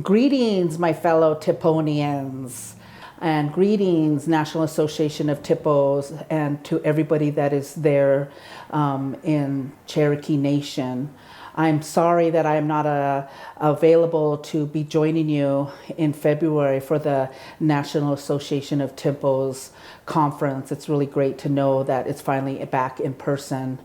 Greetings, my fellow THPOnians, and greetings, National Association of THPOs, and to everybody that is there in Cherokee Nation. I'm sorry that I'm not available to be joining you in February for the National Association of THPOs conference. It's really great to know that it's finally back in person.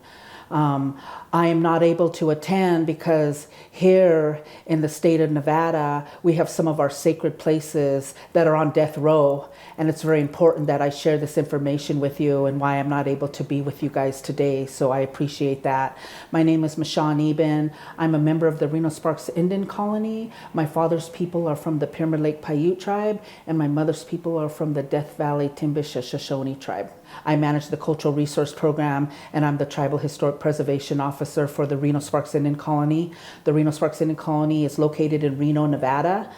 I am not able to attend because here in the state of Nevada, we have some of our sacred places that are on death row. And it's very important that I share this information with you and why I'm not able to be with you guys today. So I appreciate that. My name is Michon Ebon. I'm a member of the Reno-Sparks Indian colony. My father's people are from the Pyramid Lake Paiute tribe, and my mother's people are from the Death Valley Timbisha Shoshone tribe. I manage the Cultural Resource Program, and I'm the Tribal Historic Preservation Officer for the Reno-Sparks Indian Colony. The Reno-Sparks Indian Colony is located in Reno, Nevada.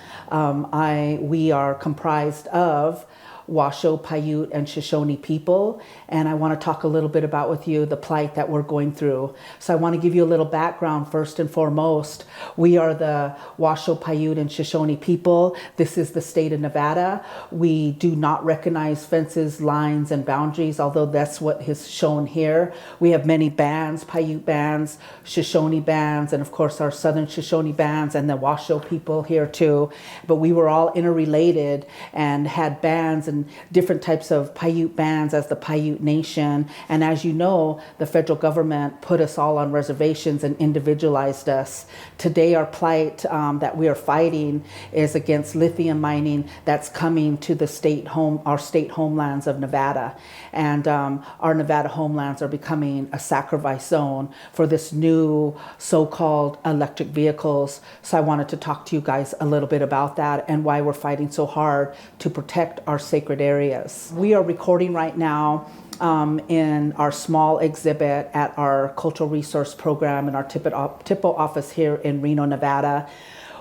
We are comprised of Washoe, Paiute, and Shoshone people, and I want to talk a little bit about with you the plight that we're going through. So I want to give you a little background first and foremost. We are the Washoe, Paiute, and Shoshone people. This is the state of Nevada. We do not recognize fences, lines, and boundaries, although that's what is shown here. We have many bands, Paiute bands, Shoshone bands, and of course our Southern Shoshone bands and the Washoe people here too. But we were all interrelated and had bands and different types of Paiute bands as the Paiute Nation. And as you know, the federal government put us all on reservations and individualized us. Today, our plight that we are fighting is against lithium mining that's coming to the our state homelands of Nevada. And our Nevada homelands are becoming a sacrifice zone for this new so-called electric vehicles. So I wanted to talk to you guys a little bit about that and why we're fighting so hard to protect our sacred areas. We are recording right now in our small exhibit at our Cultural Resource Program in our THPO office here in Reno, Nevada.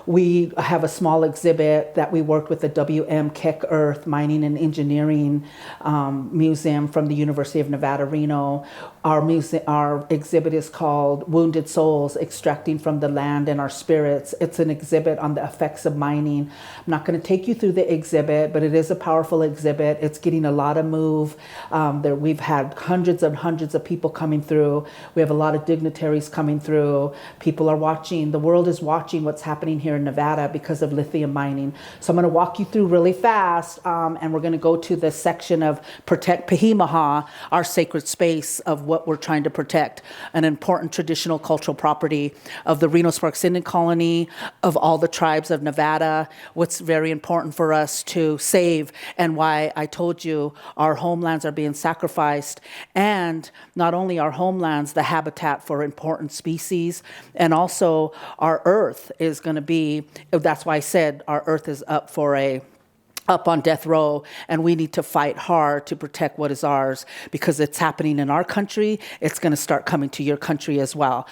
We have a small exhibit that we worked with the W.M. Keck Earth Mining and Engineering Museum from the University of Nevada, Reno. Our exhibit is called Wounded Souls, Extracting from the Land and Our Spirits. It's an exhibit on the effects of mining. I'm not going to take you through the exhibit, but it is a powerful exhibit. It's getting a lot of move. We've had hundreds and hundreds of people coming through. We have a lot of dignitaries coming through. People are watching. The world is watching what's happening here in Nevada because of lithium mining. So I'm going to walk you through really fast, and we're going to go to the section of Protect Pihimaha, our sacred space of what we're trying to protect, an important traditional cultural property of the Reno-Sparks Indian Colony, of all the tribes of Nevada, what's very important for us to save, and why I told you our homelands are being sacrificed, and not only our homelands, the habitat for important species, and also our earth is going to be, that's why I said our earth is up on death row, and we need to fight hard to protect what is ours, because it's happening in our country. It's going to start coming to your country as well.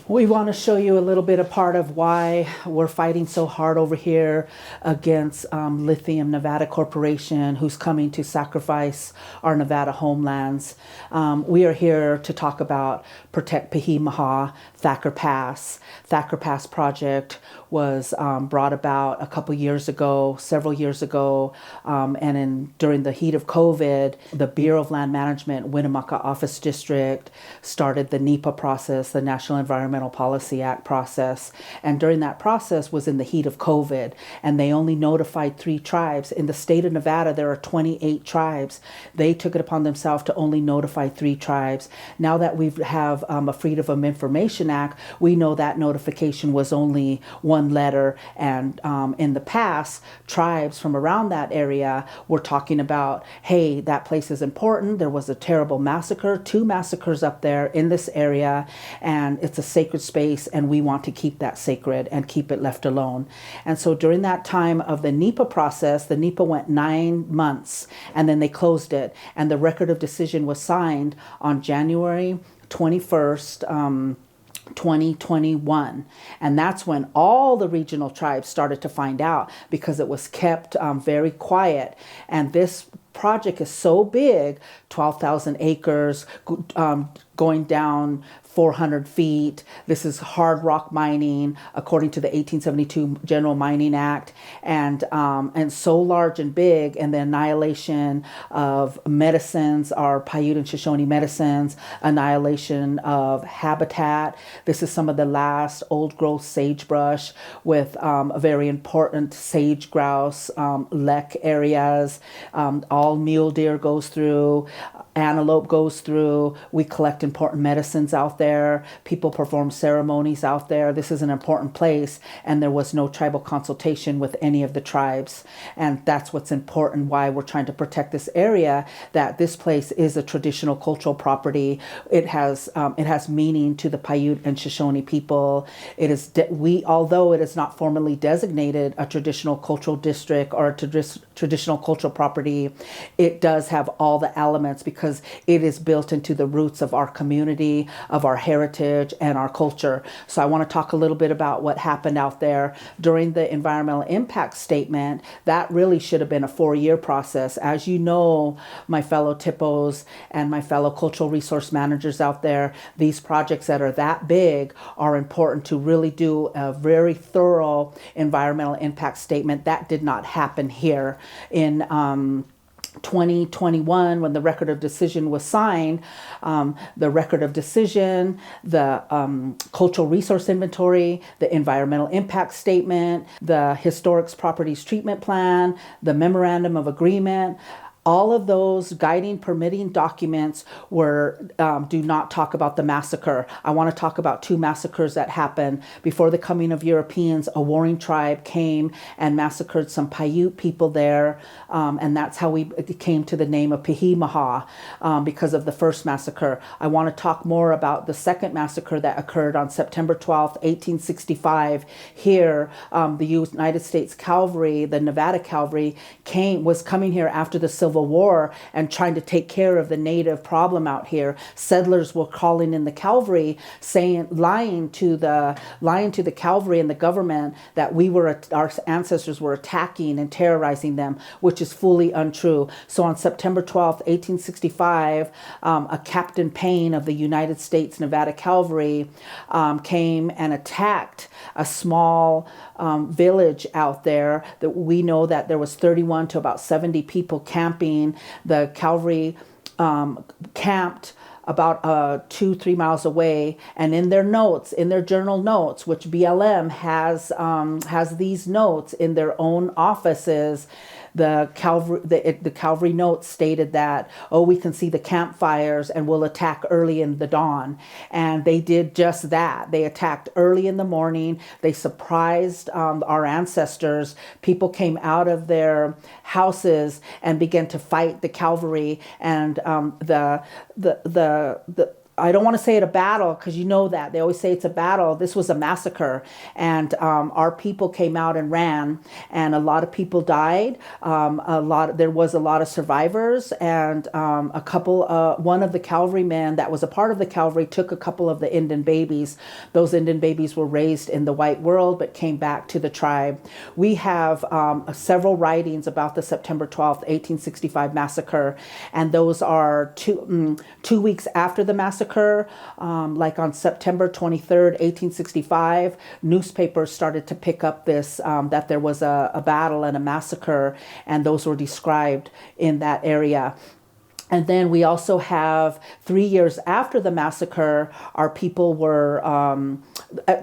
We want to show you a little bit a part of why we're fighting so hard over here against Lithium Nevada Corporation, who's coming to sacrifice our Nevada homelands. We are here to talk about Protect Pihimaha, Thacker Pass. Thacker Pass project was brought about a couple years ago, several years ago, and during the heat of COVID, the Bureau of Land Management, Winnemucca Office District, started the NEPA process, the National Environmental Policy Act process. And during that process was in the heat of COVID, and they only notified 3 tribes. In the state of Nevada, there are 28 tribes. They took it upon themselves to only notify 3 tribes. Now that we have a Freedom of Information Act, we know that notification was only 1 letter. And in the past, tribes from around that area were talking about, hey, that place is important. There was a terrible massacre, 2 massacres up there in this area, and it's a sacred space, and we want to keep that sacred and keep it left alone. And so during that time of the NEPA process, the NEPA went 9 months, and then they closed it. And the record of decision was signed on January 21st, 2021. And that's when all the regional tribes started to find out, because it was kept very quiet. And this project is so big, 12,000 acres, going down 400 feet. This is hard rock mining according to the 1872 General Mining Act, and so large and big. And the annihilation of medicines, our Paiute and Shoshone medicines, annihilation of habitat. This is some of the last old growth sagebrush with a very important sage grouse lek areas. All mule deer goes through, antelope goes through. We collect important medicines out there. People perform ceremonies out there. This is an important place, and there was no tribal consultation with any of the tribes. And that's what's important, why we're trying to protect this area, that this place is a traditional cultural property. It has meaning to the Paiute and Shoshone people. It is although it is not formally designated a traditional cultural district or a traditional cultural property, it does have all the elements because it is built into the roots of our community, of our heritage, and our culture. So I want to talk a little bit about what happened out there during the environmental impact statement. That really should have been a 4-year process. As you know, my fellow THPOs and my fellow cultural resource managers out there, these projects that are that big are important to really do a very thorough environmental impact statement. That did not happen here. In 2021, when the record of decision was signed, the record of decision, the cultural resource inventory, the environmental impact statement, the historic properties treatment plan, the memorandum of agreement, all of those guiding permitting documents do not talk about the massacre. I want to talk about 2 massacres that happened. Before the coming of Europeans, a warring tribe came and massacred some Paiute people there. And that's how we came to the name of Pihimaha, because of the first massacre. I want to talk more about the second massacre that occurred on September 12th, 1865. Here, the United States Cavalry, the Nevada Cavalry, was coming here after the Civil War and trying to take care of the native problem out here. Settlers were calling in the cavalry, lying to the cavalry and the government that our ancestors were attacking and terrorizing them, which is fully untrue. So on September 12th, 1865, a Captain Payne of the United States Nevada Cavalry came and attacked a small village out there. That we know that there was 31 to about 70 people camping. The cavalry camped about 2-3 miles away, and in their journal notes, which BLM has these notes in their own offices. The cavalry notes stated that, we can see the campfires and we'll attack early in the dawn. And they did just that. They attacked early in the morning. They surprised our ancestors. People came out of their houses and began to fight the cavalry. And I don't want to say it a battle, because you know that they always say it's a battle. This was a massacre, and our people came out and ran, and a lot of people died. There was a lot of survivors, and one of the cavalrymen that was a part of the cavalry took a couple of the Indian babies. Those Indian babies were raised in the white world, but came back to the tribe. We have several writings about the September 12th, 1865 massacre, and those are 2 weeks after the massacre. Like on September 23rd, 1865, newspapers started to pick up this, that there was a battle and a massacre, and those were described in that area. And then we also have 3 years after the massacre, our people were,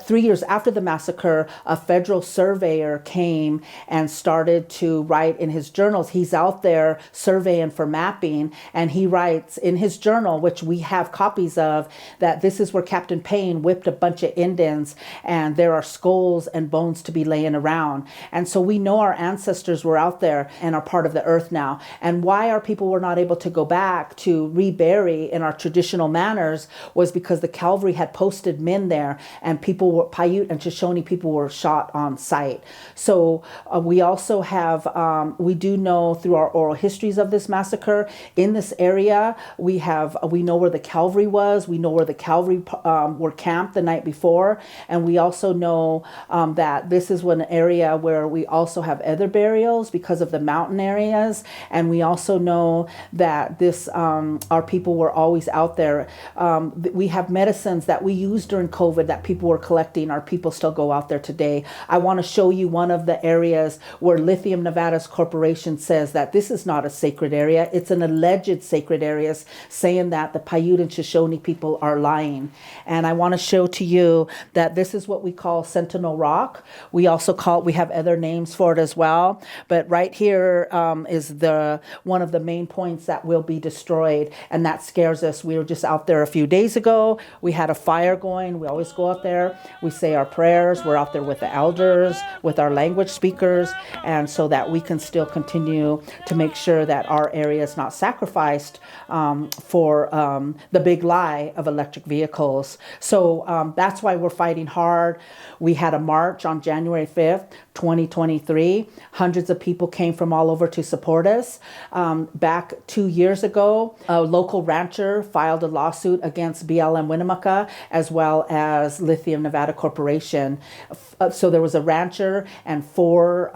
3 years after the massacre, a federal surveyor came and started to write in his journals. He's out there surveying for mapping, and he writes in his journal, which we have copies of, that this is where Captain Payne whipped a bunch of Indians, and there are skulls and bones to be laying around. And so we know our ancestors were out there and are part of the earth now. And why our people were not able to go back to rebury in our traditional manners was because the cavalry had posted men there, and Paiute and Shoshone people were shot on sight. So we also have, we do know through our oral histories of this massacre in this area, we know where the cavalry was, we know where the cavalry were camped the night before, and we also know that this is one area where we also have other burials because of the mountain areas, and we also know that our people were always out there. We have medicines that we used during COVID that people were collecting. Our people still go out there today. I want to show you one of the areas where Lithium Nevada's corporation says that this is not a sacred area. It's an alleged sacred area, saying that the Paiute and Shoshone people are lying. And I want to show to you that this is what we call Sentinel Rock. We have other names for it as well. But right here is one of the main points that will be destroyed, and that scares us. We were just out there a few days ago. We had a fire going. We always go out there. We say our prayers. We're out there with the elders, with our language speakers, and so that we can still continue to make sure that our area is not sacrificed for the big lie of electric vehicles. So that's why we're fighting hard. We had a march on January 5th, 2023. Hundreds of people came from all over to support us. Back 2 years ago, a local rancher filed a lawsuit against BLM Winnemucca as well as Lithium Nevada Corporation. So there was a rancher and four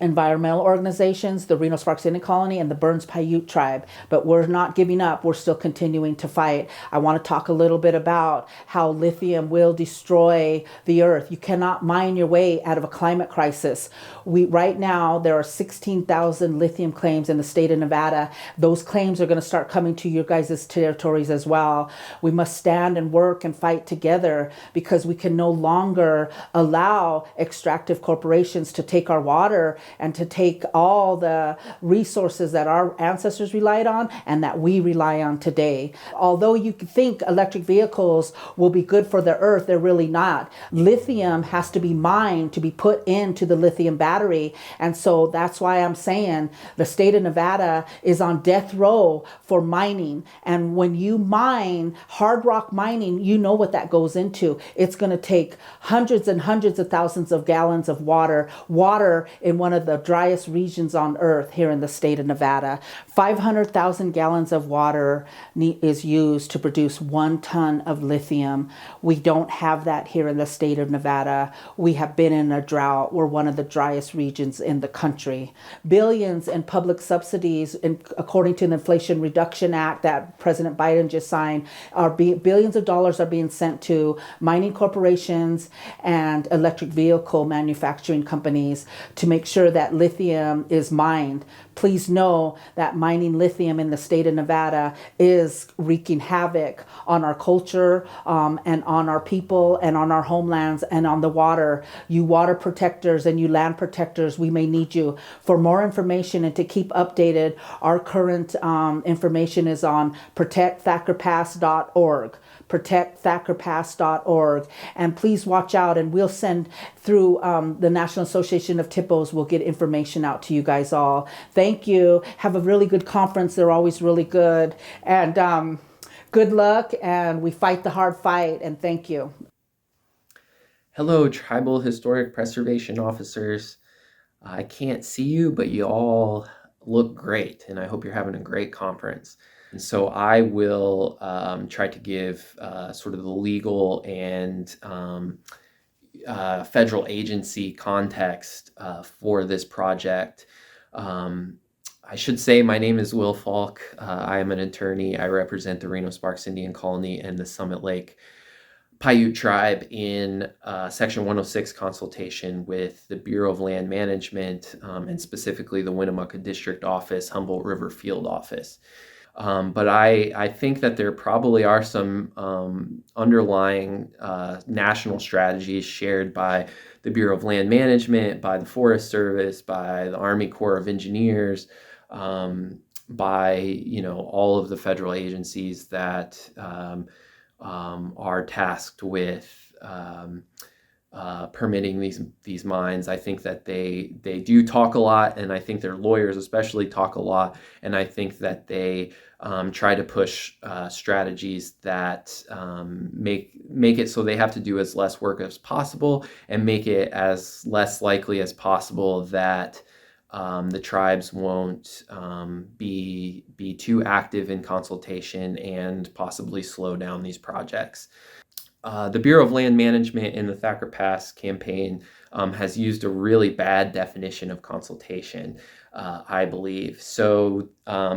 environmental organizations, the Reno-Sparks Indian Colony and the Burns Paiute tribe. But we're not giving up. We're still continuing to fight. I want to talk a little bit about how lithium will destroy the earth. You cannot mine your way out of a climate crisis. Right now, there are 16,000 lithium claims in the state of Nevada. Those claims are going to start coming to your guys' territories as well. We must stand and work and fight together because we can no longer allow extractive corporations to take our water and to take all the resources that our ancestors relied on and that we rely on today. Although you think electric vehicles will be good for the earth, they're really not. Lithium has to be mined to be put into the lithium battery. And so that's why I'm saying the state of Nevada is on death row for mining. And when you mine, hard rock mining, you know what that goes into. It's going to take hundreds and hundreds of thousands of gallons of water in one of the driest regions on earth here in the state of Nevada. 500,000 gallons of water is used to produce 1 ton of lithium. We don't have that here in the state of Nevada. We have been in a drought. We're one of the driest regions in the country. Billions in public subsidies, according to the Inflation Reduction Act that President Biden just signed, billions of dollars are being sent to mining corporations and electric vehicle manufacturing companies to make sure that lithium is mined. Please know that mining lithium in the state of Nevada is wreaking havoc on our culture and on our people and on our homelands and on the water. You water protectors and you land protectors, we may need you. For more information and to keep updated, our current information is on protectthakerpass.org. protectthakerpass.org. And please watch out, and we'll send through the National Association of THPOs. We'll get information out to you guys all. Thank you. Have a really good conference. They're always really good. And good luck, and we fight the hard fight, and thank you. Hello, Tribal Historic Preservation Officers. I can't see you, but you all look great, and I hope you're having a great conference. And so I will try to give sort of the legal and federal agency context for this project. I should say my name is Will Falk. I am an attorney. I represent the Reno-Sparks Indian Colony and the Summit Lake Paiute tribe in Section 106 consultation with the Bureau of Land Management and specifically the Winnemucca District Office, Humboldt River Field Office. But I think that there probably are some underlying national strategies shared by the Bureau of Land Management, by the Forest Service, by the Army Corps of Engineers, by all of the federal agencies that are tasked with permitting these mines. I think that they do talk a lot, and I think their lawyers especially talk a lot, and I think that they try to push strategies that make it so they have to do as less work as possible and make it as less likely as possible that the tribes won't be too active in consultation and possibly slow down these projects. the Bureau of Land Management in the Thacker Pass campaign has used a really bad definition of consultation, I believe. So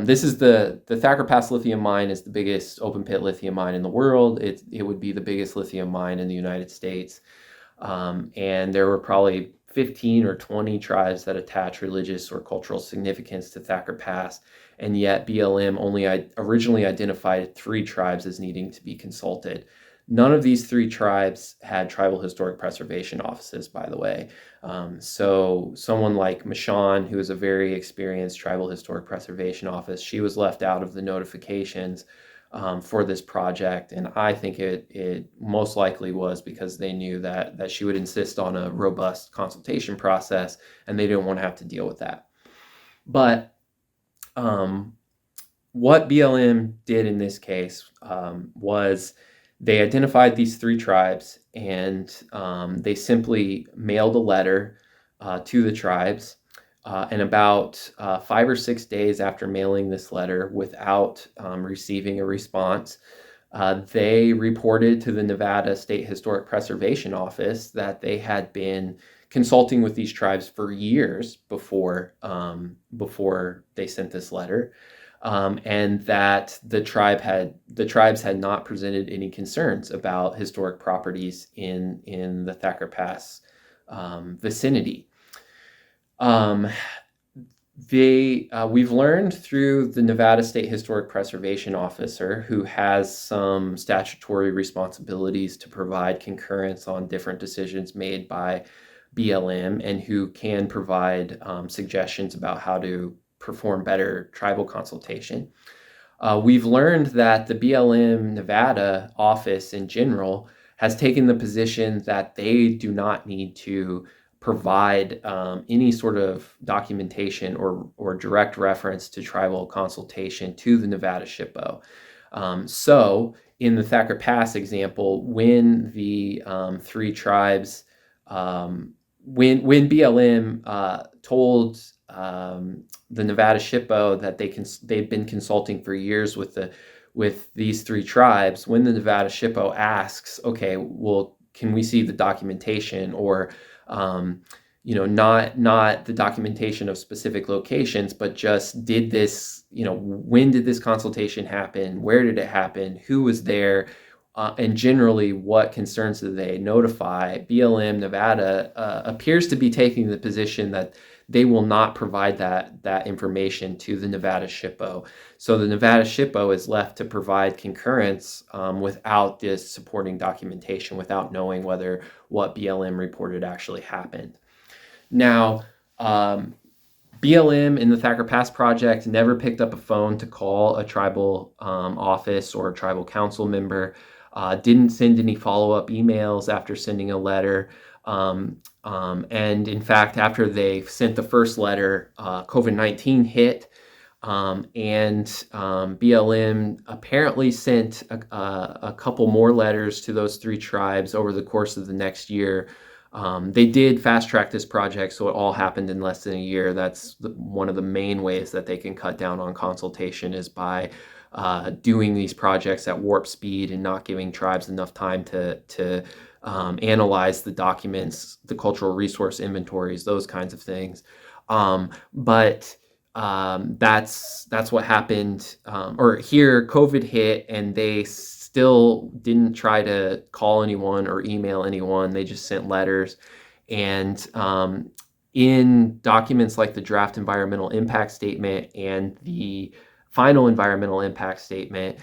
this is the Thacker Pass lithium mine is the biggest open pit lithium mine in the world. It would be the biggest lithium mine in the United States. And there were probably 15 or 20 tribes that attach religious or cultural significance to Thacker Pass, and yet BLM only originally identified 3 tribes as needing to be consulted. None of these 3 tribes had tribal historic preservation offices, by the way. So someone like Michon, who is a very experienced tribal historic preservation office, she was left out of the notifications for this project, and I think it most likely was because they knew that she would insist on a robust consultation process, and they didn't want to have to deal with that. But what BLM did in this case was they identified these 3 tribes, and they simply mailed a letter to the tribes. And about 5 or 6 days after mailing this letter without receiving a response, they reported to the Nevada State Historic Preservation Office that they had been consulting with these tribes for years before they sent this letter, and that the tribes had not presented any concerns about historic properties in the Thacker Pass vicinity. We've learned through the Nevada State Historic Preservation Officer, who has some statutory responsibilities to provide concurrence on different decisions made by BLM, and who can provide suggestions about how to perform better tribal consultation. We've learned that the BLM Nevada office in general has taken the position that they do not need to provide any sort of documentation or direct reference to tribal consultation to the Nevada SHPO. So in the Thacker Pass example, when the 3 tribes, when BLM told the Nevada SHPO that they've been consulting for years with these 3 tribes, when the Nevada SHPO asks, okay, well, can we see the documentation, or not the documentation of specific locations, but just did this, when did this consultation happen? Where did it happen? Who was there? And generally, what concerns did they notify? BLM Nevada appears to be taking the position that they will not provide that information to the Nevada SHPO. So the Nevada SHPO is left to provide concurrence without this supporting documentation, without knowing whether what BLM reported actually happened. Now, BLM in the Thacker Pass project never picked up a phone to call a tribal office or a tribal council member, didn't send any follow-up emails after sending a letter. And in fact, after they sent the first letter, COVID-19 hit, and BLM apparently sent a couple more letters to those 3 tribes over the course of the next year. They did fast track this project, so it all happened in less than a year. That's one of the main ways that they can cut down on consultation, is by doing these projects at warp speed and not giving tribes enough time to analyze the documents, the cultural resource inventories, those kinds of things. But that's what happened. Or here, COVID hit, and they still didn't try to call anyone or email anyone. They just sent letters. And in documents like the draft environmental impact statement and the final environmental impact statement,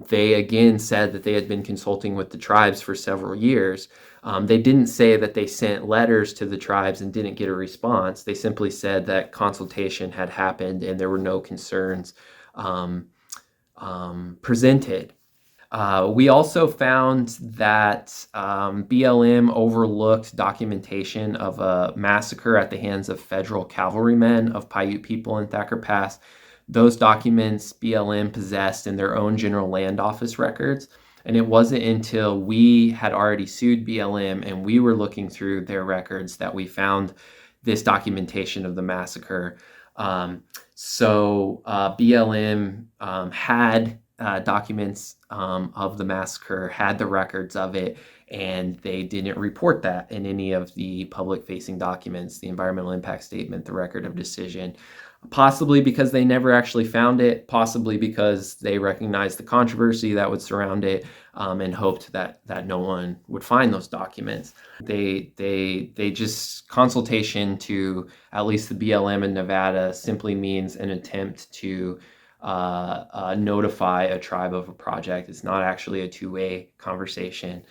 they again said that they had been consulting with the tribes for several years. They didn't say that they sent letters to the tribes and didn't get a response. They simply said that consultation had happened and there were no concerns presented. We also found that BLM overlooked documentation of a massacre at the hands of federal cavalrymen of Paiute people in Thacker Pass. Those documents BLM possessed in their own General Land Office records. And it wasn't until we had already sued BLM and we were looking through their records that we found this documentation of the massacre. So BLM had documents of the massacre, had the records of it, and they didn't report that in any of the public-facing documents, the environmental impact statement, the record of decision. Possibly because they never actually found it, possibly because they recognized the controversy that would surround it, and hoped that no one would find those documents. They just, consultation to at least the BLM in Nevada simply means an attempt to notify a tribe of a project. It's not actually a two-way conversation.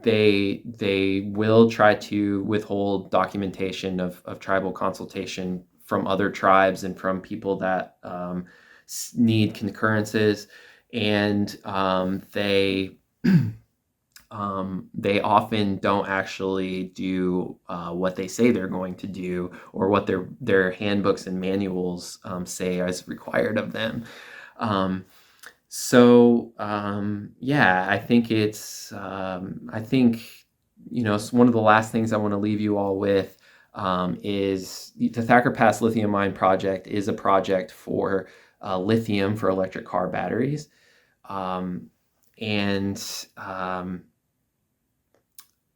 They will try to withhold documentation of tribal consultation from other tribes and from people that need concurrences, and they often don't actually do what they say they're going to do, or what their handbooks and manuals say is required of them. Yeah, I think one of the last things I want to leave you all with is the Thacker Pass lithium mine project is a project for lithium for electric car batteries.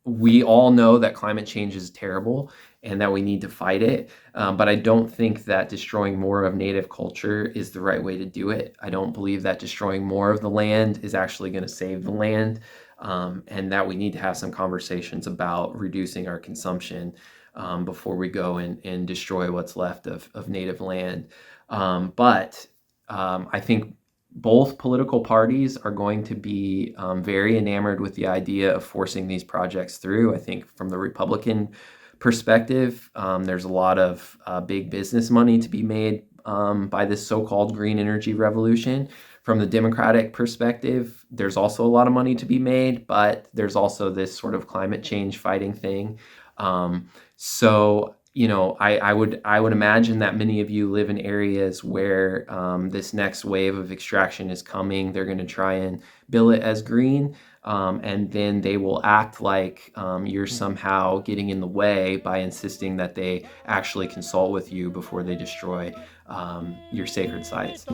We all know that climate change is terrible and that we need to fight it. But I don't think that destroying more of native culture is the right way to do it. I don't believe that destroying more of the land is actually going to save the land, and that we need to have some conversations about reducing our consumption before we go and destroy what's left of native land. But I think both political parties are going to be very enamored with the idea of forcing these projects through. I think from the Republican perspective, there's a lot of big business money to be made by this so-called green energy revolution. From the Democratic perspective, there's also a lot of money to be made, but there's also this sort of climate change fighting thing. I would imagine that many of you live in areas where this next wave of extraction is coming. They're going to try and bill it as green, and then they will act like you're somehow getting in the way by insisting that they actually consult with you before they destroy your sacred sites.